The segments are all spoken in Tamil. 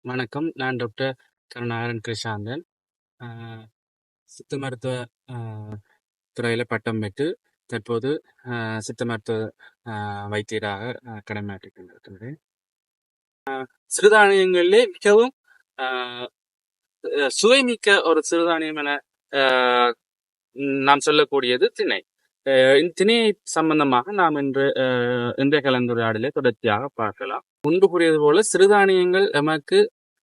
வணக்கம். நான் டாக்டர் கருணாகரன் கிருஷாந்தன். அ சித்த மருத்துவ அ துறையில பட்டம் பெற்று, தற்போது சித்த மருத்துவ வைத்தியராக கடமையாற்றிக் கொண்டிருக்கின்றேன். சிறுதானியங்களிலே மிகவும் அ சுவைமிக்க ஒரு சிறுதானியம் என அ நாம் சொல்லக்கூடியது திணை. இந்த திணையை சம்பந்தமாக நாம் இன்றைய கலந்துரையாடலை தொடர்ச்சியாக பார்க்கலாம். முன்பு கூறியது போல சிறுதானியங்கள்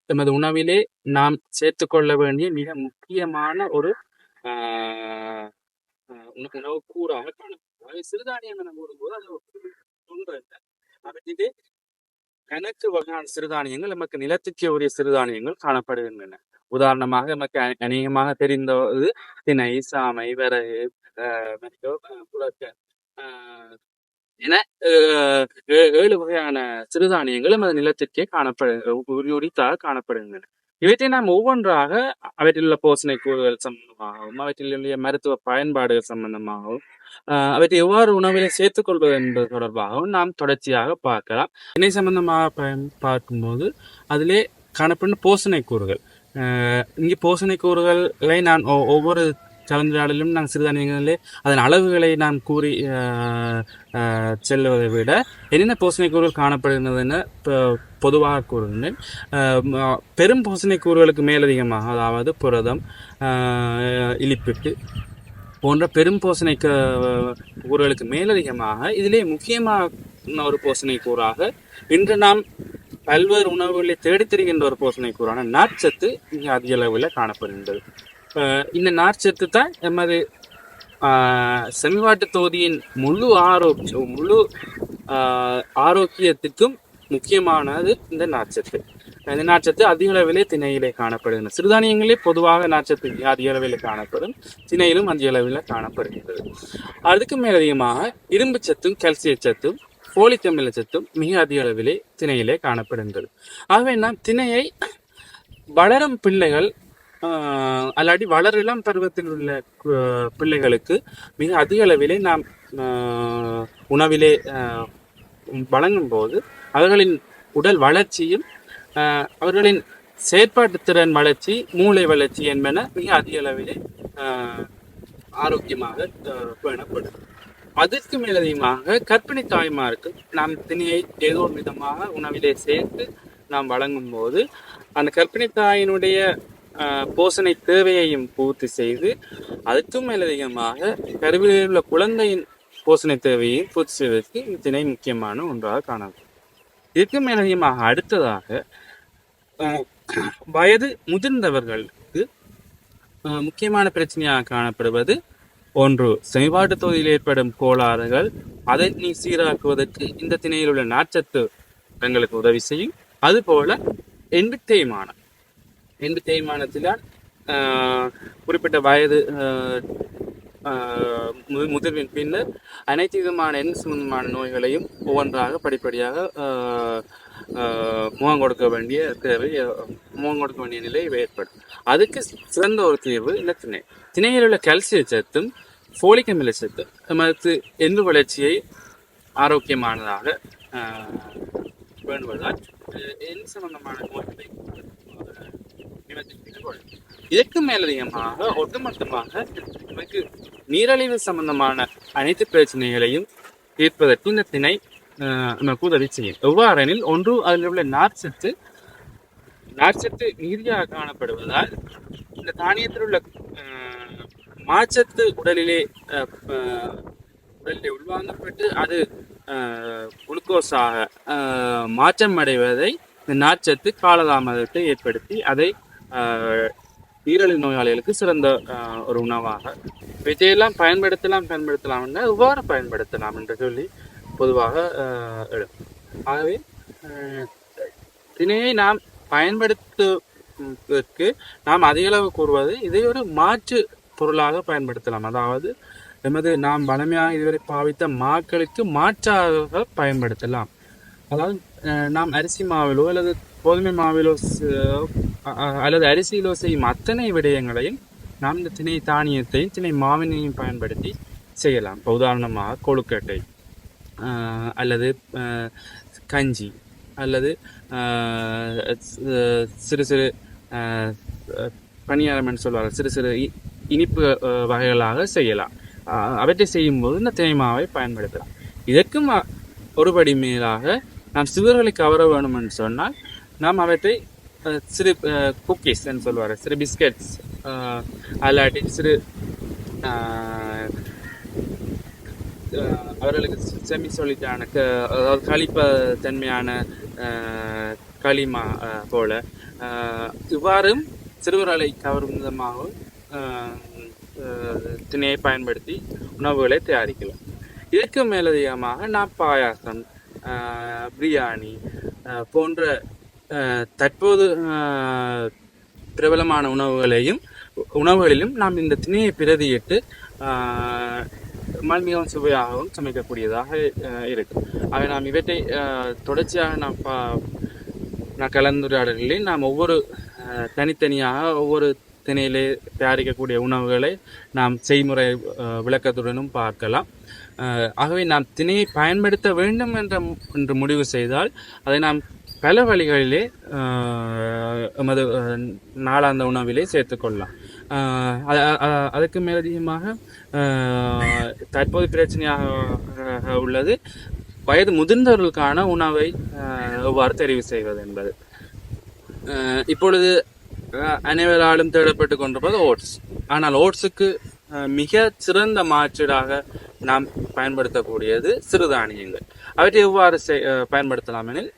எமது உணவிலே நாம் சேர்த்துக்கொள்ள வேண்டிய மிக முக்கியமான ஒரு உணவு கூறாக காணப்படும். சிறுதானியம் என கூறும்போது அது ஒன்று அல்ல. அவற்றிலே கணக்கு வகையான சிறுதானியங்கள் நமக்கு நிலத்துக்கு உரிய சிறுதானியங்கள் காணப்படுகின்றன. உதாரணமாக நமக்கு அநேகமாக தெரிந்தது திணை, சாமை, வரகு, புறக்கன் என 7 வகையான சிறுதானியங்கள் நமது நிலத்திற்கே காணப்படுகின்றன. இவற்றை நாம் ஒவ்வொன்றாக அவற்றில் உள்ள போஷணை கூறுகள் சம்பந்தமாகவும், அவற்றில் உள்ள மருத்துவ பயன்பாடுகள் சம்பந்தமாகவும், அவற்றை எவ்வாறு உணவிலே சேர்த்துக் கொள்வது என்பது தொடர்பாகவும் நாம் தொடர்ச்சியாக பார்க்கலாம். திணை சம்பந்தமாக பார்க்கும்போது அதிலே காணப்படும் போஷணை கூறுகள். இங்கே போஷணை கூறுகளை நான் ஒவ்வொரு கலந்துரையாடலும் நான் சிறுதானியங்களிலே அதன் அளவுகளை நான் கூறி செல்வதை விட என்னென்ன போஷணை கூறுகள் காணப்படுகின்றதுன்னு பொதுவாக கூறுகின்றேன். பெரும் போஷணை கூறுகளுக்கு மேலதிகமாக, அதாவது புரதம், இலிப்பிட்டு போன்ற பெரும் போஷணை கூறுகளுக்கு மேலதிகமாக இதிலே முக்கியமான ஒரு போஷணை கூறாக இன்று நாம் பல்வேறு உணவுகளை தேடித்திருக்கின்ற ஒரு போஷணை கூறான நார்ச்சத்து மிக அதிக அளவில் காணப்படுகின்றது. இந்த நார்ச்சத்து தான் எமது செமிவாட்டு தொகுதியின் முழு ஆரோக்கியத்திற்கும் முக்கியமானது இந்த நார்ச்சத்து. இந்த நார்ச்சத்து அதிக அளவிலே திணையிலே காணப்படுகின்றன. சிறுதானியங்களே பொதுவாக நார்ச்சத்து அதிக அளவில் காணப்படும், திணையிலும் அதிக அளவில் காணப்படுகின்றது. அதுக்கு மேலதிகமாக இரும்பு சத்தும் கால்சிய சத்தும் போலிக் அமில சத்தும் மிக அதிக அளவிலே திணையிலே காணப்படுகின்றது. ஆகவே நாம் திணையை வளரும் பிள்ளைகள் அல்லாடி வளரிளம் பருவத்தில் உள்ள பிள்ளைகளுக்கு மிக அதிக அளவிலே நாம் உணவிலே வழங்கும் போது அவர்களின் உடல் வளர்ச்சியும் அவர்களின் செயற்பாட்டு திறன் வளர்ச்சி, மூளை வளர்ச்சி என்பன மிக அதிக அளவிலே ஆரோக்கியமாக பேணப்படும். அதற்கு மேலதிகமாக கர்ப்பிணி தாய்மாருக்கு நாம் திணையை ஏதோ ஒரு விதமாக உணவிலே சேர்த்து நாம் வழங்கும் போது அந்த கர்ப்பிணி தாயினுடைய போஷணை தேவையையும் பூர்த்தி செய்து, அதுக்கும் மேலதிகமாக கருவிலே உள்ள குழந்தையின் போஷணை தேவையையும் பூர்த்தி செய்வதற்கு திணை முக்கியமான ஒன்றாக காணப்படும். இதற்கு மேலதிகமாக அடுத்ததாக வயது முதிர்ந்தவர்களுக்கு முக்கியமான பிரச்சனையாக காணப்படுவது ஒன்று செமிபாட்டு தொகுதியில் ஏற்படும் கோளாறுகள். அதை சீராக்குவதற்கு இந்த திணையில் உள்ள நார்ச்சத்து எங்களுக்கு உதவி செய்யும். அதுபோல எண்பு தேய்மானத்தினால் குறிப்பிட்ட வயது முதிர்வின் பின்னர் அனைத்து விதமான சம்பந்தமான நோய்களையும் ஒவ்வொன்றாக படிப்படியாக முகம் கொடுக்க வேண்டிய நிலை ஏற்படும். அதுக்கு சிறந்த ஒரு தீர்வு இந்த திணையில் உள்ள கால்சிய சத்தும் போலிக் அமில சத்தும் நமக்கு எந்த வளர்ச்சியை ஆரோக்கியமானதாக வேண்டுவதால் சம்பந்தமான நோய்களை இதற்கு மேலதிகமாக ஒட்டுமொத்தமாக நமக்கு நீரிழிவு சம்பந்தமான அனைத்து பிரச்சனைகளையும் தீர்ப்பதற்கு இந்த திணை நமக்கு உதவி செய்யும். எவ்வாறெனில், ஒன்று அதில் உள்ள நார்ச்சத்து நீரியாக காணப்படுவதால் இந்த தானியத்தில் உள்ள மாச்சத்து உடலிலே உள்வாங்கப்பட்டு அது குளுக்கோஸாக மாற்றம் அடைவதை இந்த நார்ச்சத்து காலதாமதத்தை ஏற்படுத்தி அதை நீரிழிவு நோயாளிகளுக்கு சிறந்த ஒரு உணவாக இதையெல்லாம் பயன்படுத்தலாம் எவ்வாறு பயன்படுத்தலாம் என்று சொல்லி பொதுவாக ஆகவே திணையை நாம் பயன்படுத்துவதற்கு நாம் அதிக அளவு கூறுவது இதை ஒரு மாற்று பொருளாக பயன்படுத்தலாம். அதாவது நாம் வளமையாக இதுவரை பாவித்த மாக்களுக்கு மாற்றாக பயன்படுத்தலாம். அதாவது நாம் அரிசி மாவிலோ அல்லது கோதுமை மாவிலோ அல்லது அரிசியிலோ செய்யும் அத்தனை விடயங்களையும் நாம் இந்த திணை தானியத்தையும் திணை மாவினையும் பயன்படுத்தி செய்யலாம். இப்போ உதாரணமாக கொழுக்கட்டை அல்லது கஞ்சி அல்லது சிறு சிறு பணியாரம் என்று சொல்வார்கள், சிறு சிறு இனிப்பு வகைகளாக செய்யலாம். அவற்றை செய்யும்போது இந்த தினை மாவை பயன்படுத்தலாம். இதற்கும் ஒருபடி மேலாக நாம் சிறுவர்களை கவர வேணும் என்று சொன்னால் நாம் அவற்றை சிறு குக்கீஸ் என்று சொல்வார்கள், சிறு பிஸ்கெட்ஸ், அல்லாட்டி சிறு அவர்களுக்கு செமி சொலிட்டான அதாவது களிப்ப தன்மையான களிமா போல இவ்வாறும் சிறுவர்களை கவரும் விதமாகவும் திணையை பயன்படுத்தி உணவுகளை தயாரிக்கலாம். இதற்கு மேலதிகமாக நாம் பாயாசம், பிரியாணி போன்ற தற்போது பிரபலமான உணவுகளிலும் நாம் இந்த திணையை பிரதியிட்டு மிகவும் சுவையாகவும் சமைக்கக்கூடியதாக இருக்கும். ஆக நாம் இவற்றை தொடர்ச்சியாக நான் கலந்துரையாடலிலே நாம் ஒவ்வொரு தனித்தனியாக ஒவ்வொரு திணையிலே தயாரிக்கக்கூடிய உணவுகளை நாம் செய்முறை விளக்கத்துடனும் பார்க்கலாம். ஆகவே நாம் திணையை பயன்படுத்த வேண்டும் என்று முடிவு செய்தால் அதை நாம் பல வழிகளிலே எமது நாளாந்த உணவிலே சேர்த்துக்கொள்ளலாம். அதுக்கு மேலதிகமாக தற்போது பிரச்சனையாக உள்ளது வயது முதிர்ந்தவர்களுக்கான உணவை எவ்வாறு தெரிவு செய்வது என்பது. இப்பொழுது அனைவராலும் தேடப்பட்டு கொண்டிருப்பது ஓட்ஸ். ஆனால் ஓட்ஸுக்கு மிக சிறந்த மாற்றீடாக நாம் பயன்படுத்தக்கூடியது சிறுதானியங்கள். அவற்றை எவ்வாறு பயன்படுத்தலாம் எனில்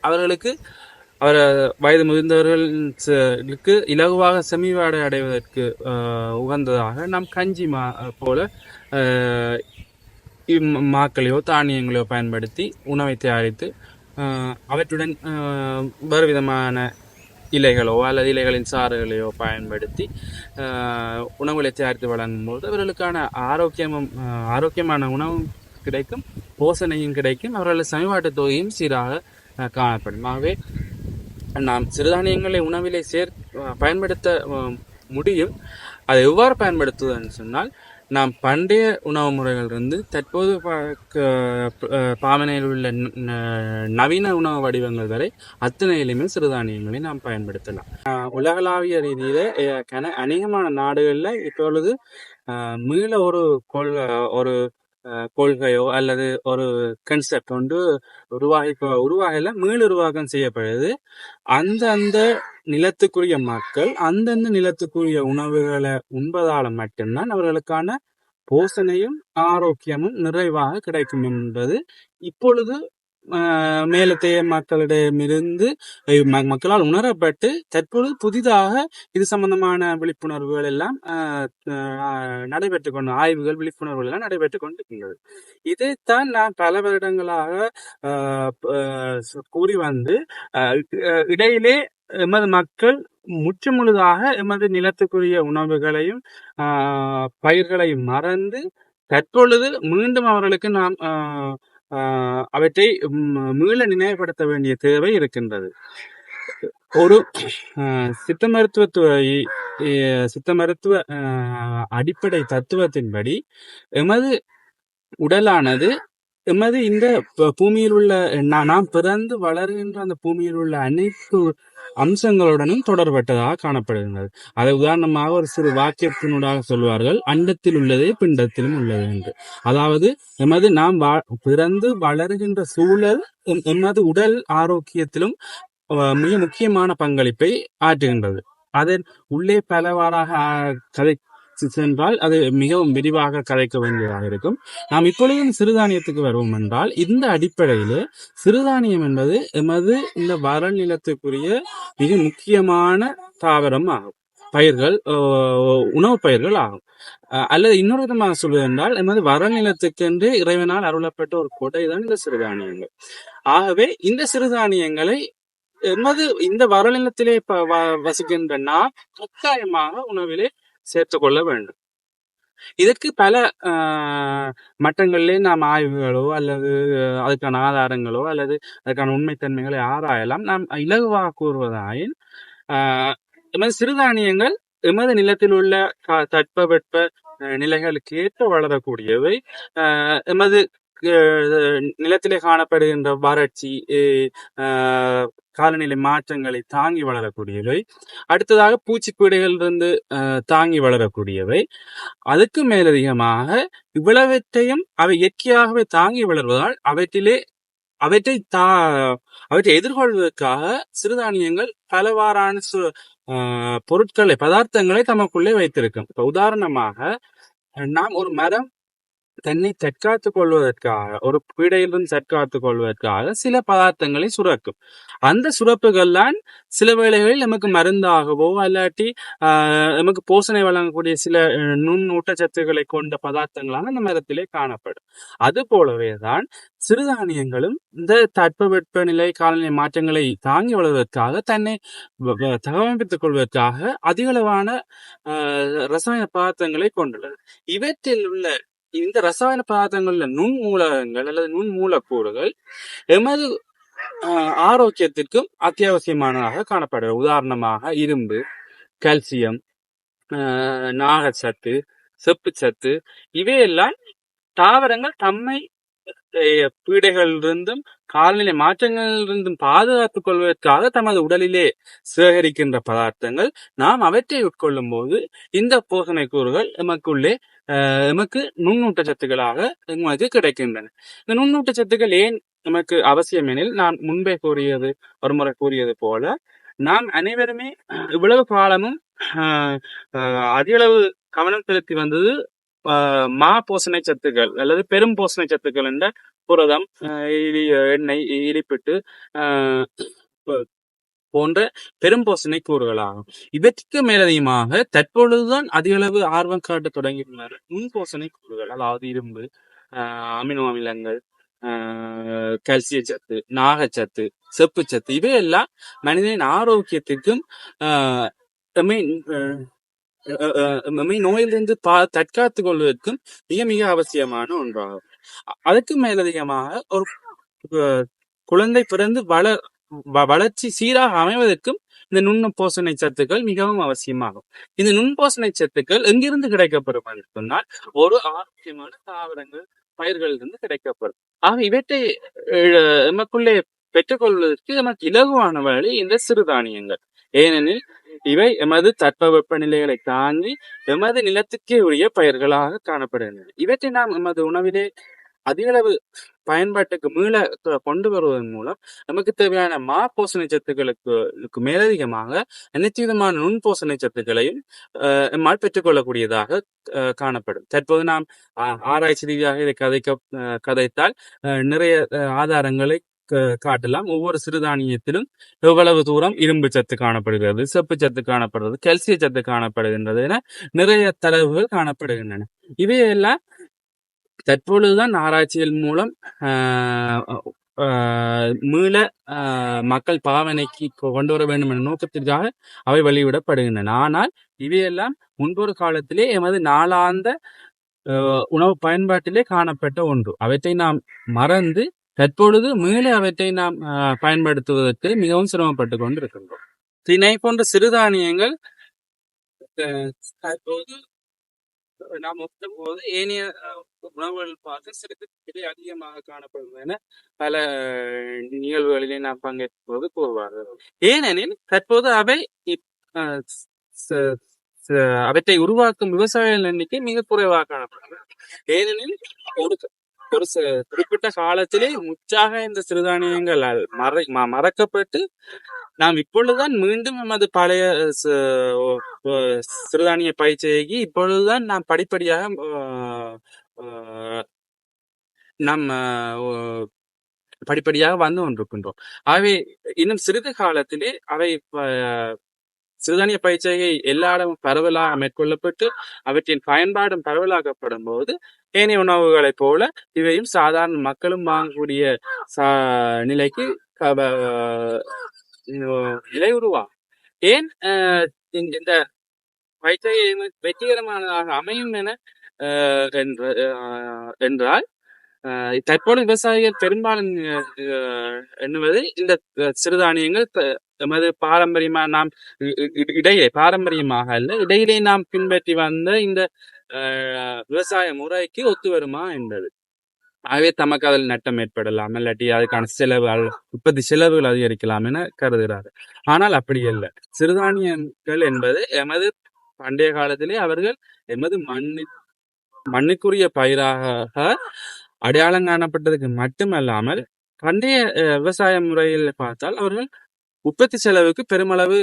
வயது முதிர்ந்தவர்களுக்கு இலகுவாக செமிவாடை அடைவதற்கு உகந்ததாக நாம் கஞ்சி போல மாக்களையோ தானியங்களையோ பயன்படுத்தி உணவை தயாரித்து அவற்றுடன் வேறு விதமான இலைகளோ அல்லது இலைகளின் சாறுகளையோ பயன்படுத்தி உணவுகளை தயாரித்து வழங்கும் போது அவர்களுக்கான ஆரோக்கியமான உணவும் கிடைக்கும், போசனையும் கிடைக்கும், அவர்களது சமீபாட்டு தொகையும் சீராக காணப்படும். ஆகவே நாம் சிறுதானியங்களை உணவிலே பயன்படுத்த முடியும். அதை எவ்வாறு பயன்படுத்துவதுன்னு சொன்னால் நாம் பண்டைய உணவு முறைகளிலிருந்து தற்போது பாவனையில் உள்ள நவீன உணவு வடிவங்கள் வரை அத்தனையிலுமே சிறுதானியங்களை நாம் பயன்படுத்தலாம். உலகளாவிய ரீதியில அநேகமான நாடுகளில் இப்பொழுது மீள ஒரு கொள்கையோ அல்லது ஒரு கன்செப்ட் ஒன்று உருவாகல மீளுருவாக்கம் செய்யப்படுது. அந்தந்த நிலத்துக்குரிய மக்கள் அந்தந்த நிலத்துக்குரிய உணவுகளை உண்பதால மட்டும்தான் அவர்களுக்கான போசனையும் ஆரோக்கியமும் நிறைவாக கிடைக்கும் என்பது இப்பொழுது மேலத்தைய மக்களிடமிருந்து மக்களால் உணரப்பட்டு தற்பொழுது புதிதாக இது சம்பந்தமான விழிப்புணர்வுகள் எல்லாம் நடைபெற்று கொண்டு ஆய்வுகள் விழிப்புணர்வுகள் எல்லாம் நடைபெற்று கொண்டிருக்கின்றது. இதைத்தான் நான் பல வருடங்களாக கூறி வந்து இடையிலே எமது மக்கள் முற்று முழுதாக எமது நிலத்துக்குரிய உணவுகளையும் பயிர்களையும் மறந்து தற்பொழுது மீண்டும் அவர்களுக்கு நாம் அவற்றை மீள நினைவுபடுத்த வேண்டிய தேவை இருக்கின்றது. ஒரு சித்த மருத்துவ அடிப்படை தத்துவத்தின்படி எமது உடலானது எமது இந்த பூமியில் உள்ள நாம் பிறந்து வளர்கின்ற அந்த பூமியில் உள்ள அனைத்து அம்சங்களுடனும் தொடர்பட்டதாக காணப்படுகின்றது. அதை உதாரணமாக ஒரு சிறு வாக்கியத்தினூடாக சொல்வார்கள், அண்டத்தில் உள்ளதே பிண்டத்திலும் உள்ளது என்று. அதாவது எமது நாம் பிறந்து வளர்கின்ற சூழல் எமது உடல் ஆரோக்கியத்திலும் மிக முக்கியமான பங்களிப்பை ஆற்றுகின்றது. அதன் உள்ளே பலவாறாக கதை சென்றால் அது மிகவும் விரிவாக கதைக்க வேண்டியதாக இருக்கும். நாம் இப்பொழுதும் சிறுதானியத்துக்கு வருவோம் என்றால் இந்த அடிப்படையிலே சிறுதானியம் என்பது எமது இந்த வறள் நிலத்துக்குரிய மிக முக்கியமான தாவரம் ஆகும், பயிர்கள், உணவு பயிர்கள் ஆகும். அல்லது இன்னொரு விதமாக சொல்வது என்றால் எமது வறள் நிலத்துக்கென்று இறைவனால் அருளப்பட்ட ஒரு கொடைதான் இந்த சிறுதானியங்கள். ஆகவே இந்த சிறுதானியங்களை எமது இந்த வறள் நிலத்திலே வசிக்கின்ற நாம் கட்டாயமாக உணவிலே சேர்த்து கொள்ள வேண்டும். இதற்கு பல மட்டங்களிலே நாம் ஆய்வுகளோ அல்லது அதுக்கான ஆதாரங்களோ அல்லது அதுக்கான உண்மைத்தன்மைகளை ஆராயலாம். நாம் இலகுவாக கூறுவதாயின் எமது சிறுதானியங்கள் எமது நிலத்தில் உள்ள தட்பவெட்ப நிலைகளுக்கு ஏற்ற வளரக்கூடியவை. எமது நிலத்திலே காணப்படுகின்ற வறட்சி, காலநிலை மாற்றங்களை தாங்கி வளரக்கூடியவை. அடுத்ததாக பூச்சிப்பீடைகளிலிருந்து தாங்கி வளரக்கூடியவை. அதுக்கு மேலதிகமாக இவ்வளவற்றையும் அவை இயற்கையாகவே தாங்கி வளர்வதால் அவற்றை எதிர்கொள்வதற்காக சிறுதானியங்கள் பலவாறான பதார்த்தங்களை தமக்குள்ளே வைத்திருக்கும். இப்ப உதாரணமாக நாம் ஒரு மரம் தன்னை தற்காத்துக் கொள்வதற்காக, ஒரு பீடையிலிருந்து தற்காத்துக் கொள்வதற்காக சில பதார்த்தங்களை சுரக்கும். அந்த சுரப்புகள்லாம் சில வேளைகளில் நமக்கு மருந்தாகவோ அல்லாட்டி நமக்கு போஷணை வழங்கக்கூடிய சில நுண் ஊட்டச்சத்துக்களை கொண்ட பதார்த்தங்களாக அந்த மரத்திலே காணப்படும். அது போலவேதான் சிறுதானியங்களும் இந்த தட்பவெப்பநிலை காலநிலை மாற்றங்களை தாங்கி வளர்வதற்காக தன்னை தகவமைத்துக் கொள்வதற்காக அதிகளவான ரசாயன பதார்த்தங்களை கொண்டுள்ளது. இவற்றில் உள்ள இந்த ரசாயன பதார்த்தங்கள்ல நுண் மூலகங்கள் அல்லது நுண் மூலக்கூறுகள் எமது ஆரோக்கியத்திற்கும் அத்தியாவசியமானதாக காணப்படுகிறது. உதாரணமாக இரும்பு, கால்சியம், நாகச்சத்து, செப்புச்சத்து இவையெல்லாம் தாவரங்கள் தம்மை பீடைகளிலிருந்தும் காலநிலை மாற்றங்களிலிருந்தும் பாதுகாத்துக் கொள்வதற்காக தமது உடலிலே சேகரிக்கின்ற பதார்த்தங்கள். நாம் அவற்றை உட்கொள்ளும் போது இந்த போஷணை கூறுகள் நமக்கு நுண்ணூட்டச்சத்துக்களாக நமக்கு கிடைக்கின்றன. இந்த நுண்ணூட்டச்சத்துக்கள் ஏன் நமக்கு அவசியம் எனில், நான் முன்பே ஒருமுறை கூறியது போல, நாம் அனைவருமே இவ்வளவு காலமும் அதிகளவு கவனம் செலுத்தி வந்தது மா போஷணை சத்துக்கள் அல்லது பெரும் போஷணை சத்துக்கள் என்ற புரதம், எண்ணெய், இலிப்பிட்டு போன்ற பெரும் போஷணை கூறுகளாகும். இவற்றுக்கு மேலதிகமாக தற்பொழுதுதான் அதிகளவு ஆர்வம் காட்ட தொடங்கியுள்ளனர் நுண் போஷணை கூறுகள். அதாவது இரும்பு, அமினோ அமிலங்கள், கால்சிய சத்து, நாகச்சத்து, செப்புச்சத்து இவையெல்லாம் மனிதனின் ஆரோக்கியத்திற்கும் நோயிலிருந்து தற்காத்துக் கொள்வதற்கும் மிக மிக அவசியமான ஒன்றாகும். அதுக்கு மேலதிகமாக ஒரு குழந்தை பிறந்து வளர்ச்சி சீராக அமைவதற்கும் இந்த நுண்ண போஷணை சத்துக்கள் மிகவும் அவசியமாகும். இந்த நுண் போஷணை சத்துக்கள் எங்கிருந்து கிடைக்கப்படும் என்று சொன்னால், ஒரு ஆரோக்கியமான தாவரங்கள், பயிர்களிலிருந்து கிடைக்கப்படும். ஆக இவற்றை நமக்குள்ளே பெற்றுக்கொள்வதற்கு நமக்கு இலகுவான வழி இந்த சிறுதானியங்கள். ஏனெனில் இவை எமது தட்பவெப்ப நிலைகளை தாங்கி எமது நிலத்துக்கே உரிய பயிர்களாக காணப்படுகின்றன. இவற்றை நாம் எமது உணவிலே அதிகளவு பயன்பாட்டுக்கு மீள கொண்டு வருவதன் மூலம் நமக்கு தேவையான மா போஷணை சத்துக்களுக்கு மேலதிகமாக அனைத்து விதமான நுண் போஷணை சத்துக்களையும் நம்மால் பெற்றுக்கொள்ளக்கூடியதாக காணப்படும். தற்போது நாம் ஆராய்ச்சி ரீதியாக இதை கதைத்தால் நிறைய ஆதாரங்களை காட்டலாம். ஒவ்வொரு சிறுதானியத்திலும் எவ்வளவு தூரம் இரும்பு சத்து காணப்படுகிறது, செப்பு சத்து காணப்படுகிறது, கால்சிய சத்து காணப்படுகின்றது என நிறைய தரவுகள் காணப்படுகின்றன. இவையெல்லாம் தற்பொழுதுதான் ஆராய்ச்சிகள் மூலம் மீள மக்கள் பாவனைக்கு கொண்டு வர வேண்டும் என்ற நோக்கத்திற்காக அவை வெளியிடப்படுகின்றன. ஆனால் இவையெல்லாம் முன்பொரு காலத்திலே எமது நாளாந்த உணவு பயன்பாட்டிலே காணப்பட்ட ஒன்று. அவற்றை நாம் மறந்து தற்பொழுது மீள அவற்றை நாம் பயன்படுத்துவதற்கு மிகவும் சிரமப்பட்டு கொண்டிருக்கின்றோம். திணை போன்ற சிறுதானியங்கள் தற்போது நாம் ஒப்பிடும் போது ஏனைய உணவுகள் பார்த்து சிறுது அதிகமாக காணப்படும் என பல நிகழ்வுகளிலே நாம் பங்கேற்கும் போது கூறுவார்கள். ஏனெனில் தற்போது அவற்றை உருவாக்கும் விவசாயிகள் எண்ணிக்கை மிக குறைவாக காணப்படுகிறது. ஏனெனில் ஒரு குறிப்பிட்ட காலத்திலே முற்றாக இந்த சிறுதானியங்கள் மறக்கப்பட்டு நாம் இப்பொழுதுதான் மீண்டும் நமது பழைய சிறுதானிய பயிற்சியை இப்பொழுதுதான் நாம் படிப்படியாக வந்து கொண்டிருக்கின்றோம். ஆகவே இன்னும் சிறிது காலத்திலே அவை சிறுதானிய பயிற்சியை எல்லா இடமும் பரவலாக மேற்கொள்ளப்பட்டு அவற்றின் பயன்பாடும் பரவலாக்கப்படும் போது ஏனைய உணவுகளைப் போல இவையும் சாதாரண மக்களும் வாங்கக்கூடிய நிலைக்கு நிலை உருவாகும். ஏன் இந்த பயிற்சியை வெற்றிகரமானதாக அமையும் என்றால் தற்போது விவசாயிகள் பெரும்பாலும் எண்ணுவது இந்த சிறுதானியங்கள் எமது பாரம்பரியமாக நாம் பாரம்பரியமாக அல்ல இடையிலே நாம் பின்பற்றி வந்த இந்த விவசாய முறைக்கு ஒத்து வருமா என்பது. ஆகவே தமக்கு அதில் நட்டம் ஏற்படலாம், இல்லாட்டி அதுக்கான செலவுகள், உற்பத்தி செலவுகள் அதிகரிக்கலாம் என கருதுகிறார்கள். ஆனால் அப்படி அல்ல. சிறுதானியங்கள் என்பது எமது பண்டைய காலத்திலே அவர்கள் எமது மண்ணுக்குரிய பயிராக அடையாளம் காணப்பட்டதுக்கு மட்டுமல்லாமல், பண்டைய விவசாய முறையில் பார்த்தால் அவர்கள் உற்பத்தி செலவுக்கு பெருமளவு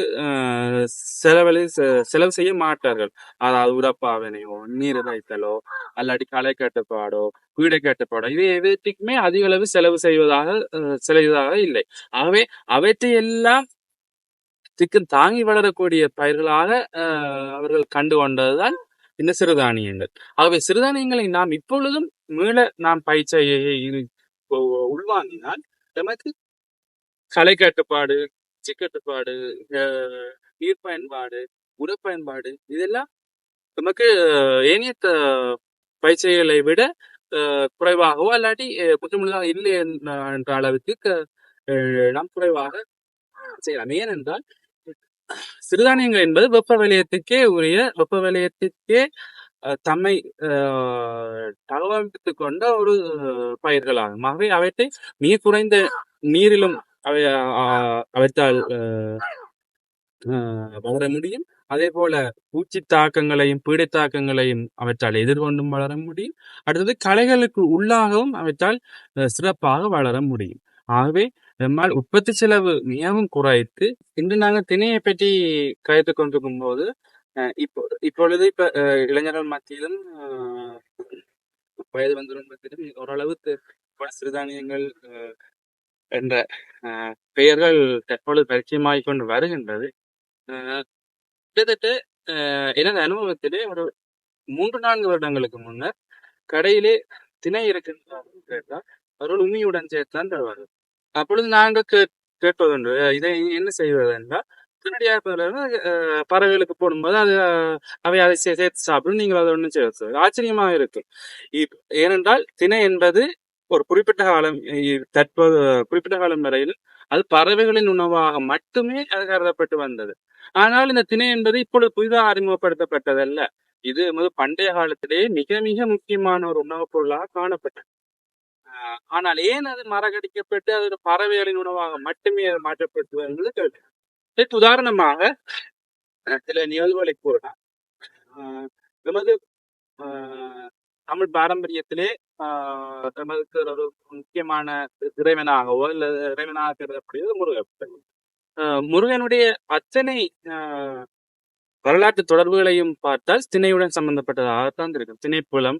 செலவு செய்ய மாட்டார்கள். அதாவது உரப்பாவனையோ, நீர் இறைத்தலோ, அல்லாட்டி களை கட்டுப்பாடோ, வீடை கட்டுப்பாடோ, இது எதுக்குமே அதிக அளவு செலவுதாக இல்லை. ஆகவே அவற்றை எல்லாம் தாங்கி வளரக்கூடிய பயிர்களாக அவர்கள் கண்டு கொண்டதுதான் இந்த சிறுதானியங்கள். ஆகவே சிறுதானியங்களை நாம் இப்பொழுதும் மீள நாம் பயிற்சியை உள்வாங்கினால் நமக்கு களை கட்டுப்பாடு, பூச்சி கட்டுப்பாடு, நீர் பயன்பாடு, உரப்பயன்பாடு, இதெல்லாம் நமக்கு ஏனைய பயிற்சிகளை விட குறைவாகவோ அல்லாட்டி முற்றுமுழுதாக இல்லை என்ற அளவுக்கு நாம் குறைவாக செய்யலாம். ஏனென்றால் சிறுதானியங்கள் என்பது வெப்ப வலயத்துக்கே தம்மை தகவமைத்துக் கொண்ட ஒரு பயிர்களாகும். ஆகவே அவற்றை மிக குறைந்த நீரிலும் அவற்றால் வளர முடியும். அதே போல பூச்சி தாக்கங்களையும் பீடை தாக்கங்களையும் அவற்றால் எதிர்கொண்டும் வளர முடியும். அடுத்தது களைகளுக்கு உள்ளாகவும் அவற்றால் சிறப்பாக வளர முடியும். ஆகவே நம்மால் உற்பத்தி செலவு மிகவும் குறைத்து, இன்று நாங்கள் திணையை பற்றி கருத்து கொண்டிருக்கும் போது இப்பொழுது இளைஞர்கள் மத்தியிலும் வயது வந்தவர்கள் மத்தியிலும் ஓரளவுக்கு சிறுதானியங்கள் என்ற பெயர்கள் தற்பொழுது பரிச்சயமாகிக் கொண்டு வருகின்றது. கிட்டத்தட்ட எனது அனுபவத்திலே ஒரு 3-4 வருடங்களுக்கு முன்னர் கடையிலே திணை இருக்கின்றார் கேட்டால் அவர்கள் உமியுடன் சேர்த்தான் தருவார்கள். அப்பொழுது நாங்கள் கேட்பதுண்டு, இதை என்ன செய்வது என்றால், பறவைகளுக்கு போடும்போது அவை அதை சேர்த்து சாப்பிடும், நீங்கள் அதை ஒன்றும் செய்வது ஆச்சரியமாக இருக்கும். ஏனென்றால் திணை என்பது ஒரு குறிப்பிட்ட காலம் வரையில் அது பறவைகளின் உணவாக மட்டுமே அது கருதப்பட்டு வந்தது. ஆனால் இந்த திணை என்பது இப்பொழுது புதிதாக அறிமுகப்படுத்தப்பட்டதல்ல. இது பண்டைய காலத்திலேயே மிக மிக முக்கியமான ஒரு உணவுப் பொருளாக காணப்பட்டது. ஆனால் ஏன் அது மறக்கடிக்கப்பட்டு அது பறவைகளின் உணவாக மட்டுமே அது மாற்றப்பட்டு என்பது கேள்வி. இதற்கு உதாரணமாக சில நிகழ்வுகளை கூறலாம். நமது தமிழ் பாரம்பரியத்திலே நமக்கு ஒரு முக்கியமான இறைவனாகவோ இல்ல இறைவனாக கருதக்கூடியது முருகன். முருகனுடைய அத்தனை வரலாற்று தொடர்புகளையும் பார்த்தால் திணையுடன் சம்பந்தப்பட்டதாகத்தான் இருக்கும். திணைப்புலம்,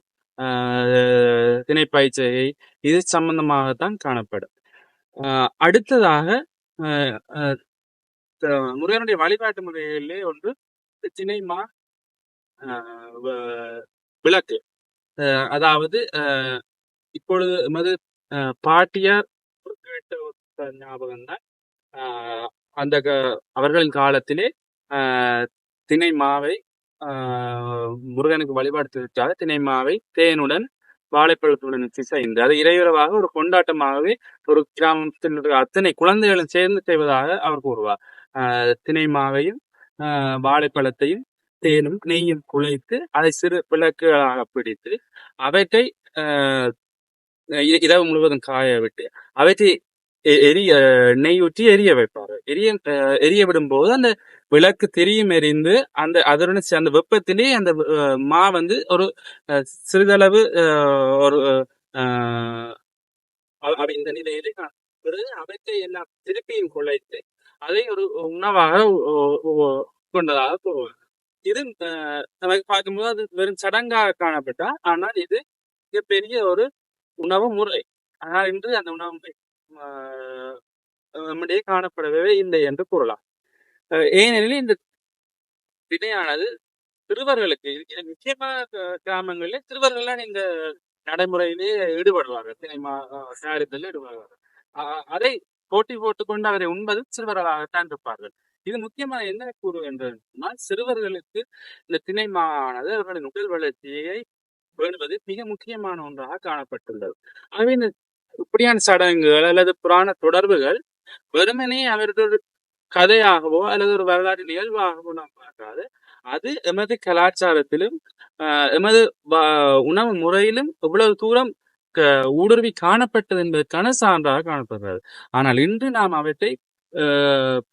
திணைப்பயிற்சியை இது சம்பந்தமாகத்தான் காணப்படும். அடுத்ததாக முருகனுடைய வழிபாட்டு முறைகளிலே ஒன்று திணைமா விளக்கு. அதாவது இப்பொழுது எமது பாட்டியார் ஞாபகம் தான். அந்த அவர்களின் காலத்திலே திணை மாவை முருகனுக்கு வழிபாடுவதற்காக திணை மாவை தேனுடன் வாழைப்பழத்துடன் செய்து அது இறையுறவாக ஒரு கொண்டாட்டமாகவே ஒரு கிராமத்தில் இருக்கிற அத்தனை குழந்தைகளும் சேர்ந்து செய்வதாக அவர் கூறுவார். திணை மாவையும் வாழைப்பழத்தையும் தேனும் நெய்யும் குழைத்து அதை சிறு விளக்குகளாக பிடித்து அவற்றை இரவு முழுவதும் காய விட்டு அவற்றை நெய் ஊற்றி எரிய வைப்பார். எரிய விடும் போது அந்த விளக்கு திரியும் எரிந்து அதனுடன் அந்த வெப்பத்திலே அந்த மா ஒரு சிறிதளவு ஒரு இந்த நிலையிலே அவற்றை எல்லாம் திருப்பியும் குழைத்து அதை ஒரு உணவாக கொண்டதாக போவார். இது நமக்கு பார்க்கும்போது அது வெறும் சடங்காக காணப்பட்டா, ஆனால் இது மிகப்பெரிய ஒரு உணவு முறை. ஆனால் இன்று அந்த உணவு முறை நம்முடைய காணப்படவே இல்லை என்று கூறலாம். ஏனெனில் இந்த திணையானது சிறுவர்களுக்கு நிச்சயமாக கிராமங்களில் சிறுவர்கள் இந்த நடைமுறையிலே ஈடுபடுவார்கள். சினிமா தயாரிப்பில் ஈடுபடுவார்கள். அதை போட்டி போட்டுக்கொண்டு அவரை உண்பது சிறுவர்களாகத்தான் இருப்பார்கள். இது முக்கியமான என்ன கூறுகின்றனால், சிறுவர்களுக்கு இந்த திணைமானது அவர்களின் உடல் வளர்ச்சியை பேணுவது மிக முக்கியமான ஒன்றாக காணப்பட்டுள்ளது. ஆகவே இந்த இப்படியான சடங்குகள் அல்லது புராண தொடர்புகள் வெறுமனே அவர்கள் கதையாகவோ அல்லது ஒரு வரலாற்று நிகழ்வாகவோ நாம் பார்க்காது, அது எமது கலாச்சாரத்திலும் எமது உணவு முறையிலும் எவ்வளவு தூரம் ஊடுருவி காணப்பட்டது என்பதற்கான சான்றாக காணப்படுகிறது. ஆனால் இன்று நாம் அவற்றை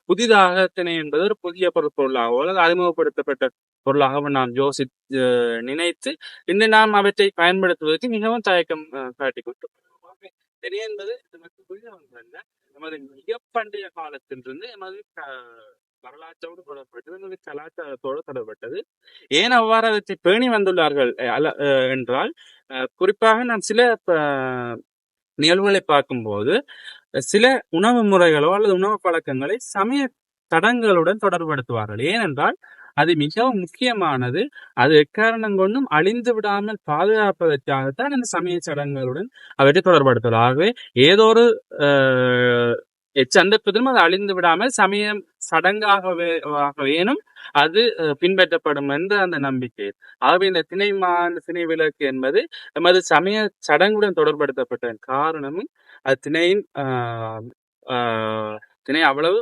புதிதாக திணை என்பது ஒரு புதிய பொருளாகவோ அல்லது அறிமுகப்படுத்தப்பட்ட பொருளாகவும் நாம் நினைத்து இன்று நாம் அவற்றை பயன்படுத்துவதற்கு மிகவும் தயக்கம் காட்டிக் கொண்டிருக்கிறோம். திணை என்பது நமக்கு புதிதவன்றல்ல, நமது மிக பண்டைய காலத்திலிருந்து எமது வரலாற்றோடு தொடர்பட்டது, நமது கலாச்சாரத்தோடு தொடர்பட்டது. ஏன் அவ்வாறு அவற்றை பேணி வந்துள்ளார்கள் என்றால், குறிப்பாக நான் சில நிகழ்வுகளை பார்க்கும்போது சில உணவு முறைகளோ அல்லது உணவு பழக்கங்களை சமய தடங்களுடன் தொடர்படுத்துவார்கள். ஏனென்றால் அது மிகவும் முக்கியமானது. அது எக்காரணம் கொண்டும் அழிந்து விடாமல் பாதுகாப்பதற்காகத்தான் அந்த சமய சடங்குகளுடன் அவற்றை தொடர்படுத்துவார்கள். ஆகவே ஏதோ ஒரு எச்சந்தப்பதிலும் அது அழிந்து விடாமல் சமயம் சடங்காகவேனும் அது பின்பற்றப்படும் என்ற அந்த நம்பிக்கை. ஆகவே இந்த திணை விளக்கு என்பது நமது சமய சடங்குடன் தொடர்படுத்தப்பட்ட காரணமும் அது திணை அவ்வளவு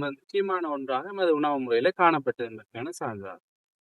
முக்கியமான ஒன்றாக நமது உணவு முறையில காணப்பட்டது என்பதற்கான சான்றாகும்.